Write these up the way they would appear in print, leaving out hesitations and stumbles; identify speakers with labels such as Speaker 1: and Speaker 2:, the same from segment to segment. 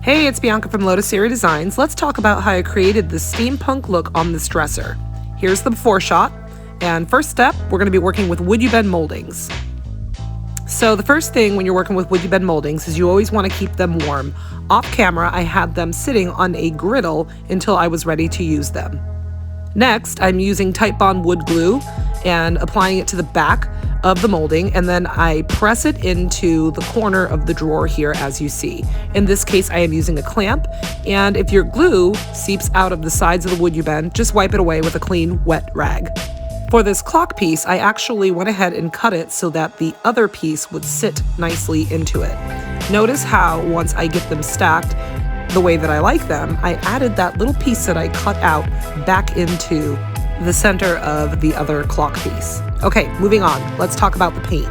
Speaker 1: Hey, it's Bianca from Lotus Series Designs. Let's talk about how I created the steampunk look on this dresser. Here's the before shot, and first step, we're going to be working with WoodUbend moldings. So the first thing when you're working with WoodUbend moldings is you always want to keep them warm. Off camera, I had them sitting on a griddle until I was ready to use them. Next, I'm using Titebond wood glue and applying it to the back of the molding, and then I press it into the corner of the drawer here, as you see. In this case, I am using a clamp, and if your glue seeps out of the sides of the WoodUbend, just wipe it away with a clean, wet rag. For this clock piece, I actually went ahead and cut it so that the other piece would sit nicely into it. Notice how once I get them stacked the way that I like them, I added that little piece that I cut out back into the center of the other clock piece. Okay, moving on. Let's talk about the paint.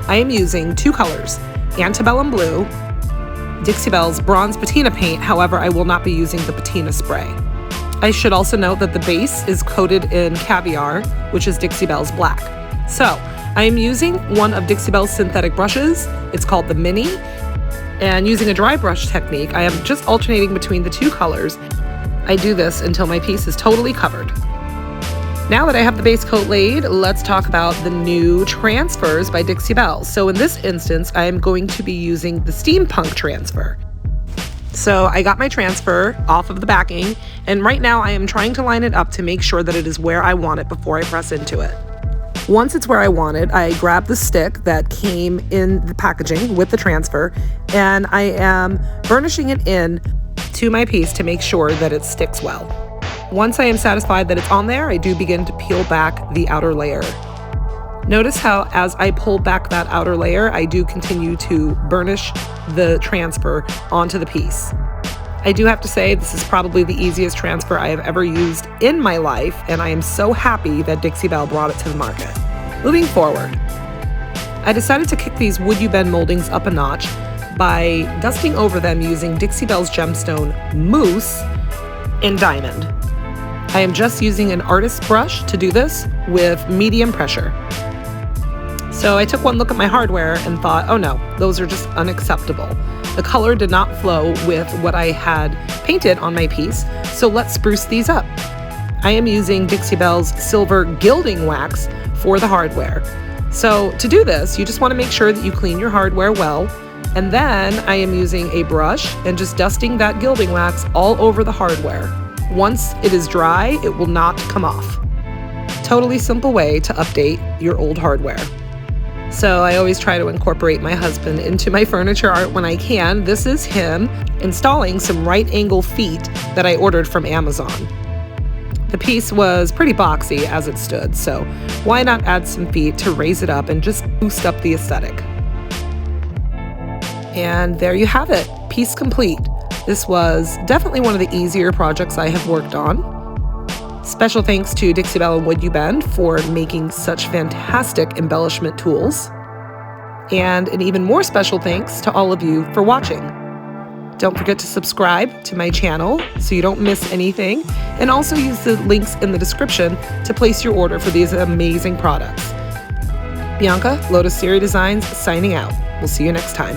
Speaker 1: I am using two colors, Antebellum Blue, Dixie Belle's Bronze Patina paint. However, I will not be using the Patina spray. I should also note that the base is coated in Caviar, which is Dixie Belle's black. So I am using one of Dixie Belle's synthetic brushes. It's called the Mini. And using a dry brush technique, I am just alternating between the two colors. I do this until my piece is totally covered. Now that I have the base coat laid, let's talk about the new transfers by Dixie Belle. So in this instance, I am going to be using the Steampunk Transfer. So I got my transfer off of the backing, and right now I am trying to line it up to make sure that it is where I want it before I press into it. Once it's where I want it, I grab the stick that came in the packaging with the transfer, and I am burnishing it in to my piece to make sure that it sticks well. Once I am satisfied that it's on there, I do begin to peel back the outer layer. Notice how as I pull back that outer layer, I do continue to burnish the transfer onto the piece. I do have to say this is probably the easiest transfer I have ever used in my life, and I am so happy that Dixie Belle brought it to the market. Moving forward, I decided to kick these WoodUbend moldings up a notch by dusting over them using Dixie Belle's Gemstone Mousse in Diamond. I am just using an artist's brush to do this with medium pressure. So I took one look at my hardware and thought, oh no, those are just unacceptable. The color did not flow with what I had painted on my piece, so let's spruce these up. I am using Dixie Belle's Silver Gilding Wax for the hardware. So to do this, you just want to make sure that you clean your hardware well, and then I am using a brush and just dusting that gilding wax all over the hardware. Once it is dry, it will not come off. Totally simple way to update your old hardware. So I always try to incorporate my husband into my furniture art when I can. This is him installing some right angle feet that I ordered from Amazon. The piece was pretty boxy as it stood, so why not add some feet to raise it up and just boost up the aesthetic. And there you have it, piece complete. This was definitely one of the easier projects I have worked on. Special thanks to Dixie Belle and WoodUbend for making such fantastic embellishment tools. And an even more special thanks to all of you for watching. Don't forget to subscribe to my channel so you don't miss anything, and also use the links in the description to place your order for these amazing products. Bianca, Lotus Series Designs, signing out. We'll see you next time.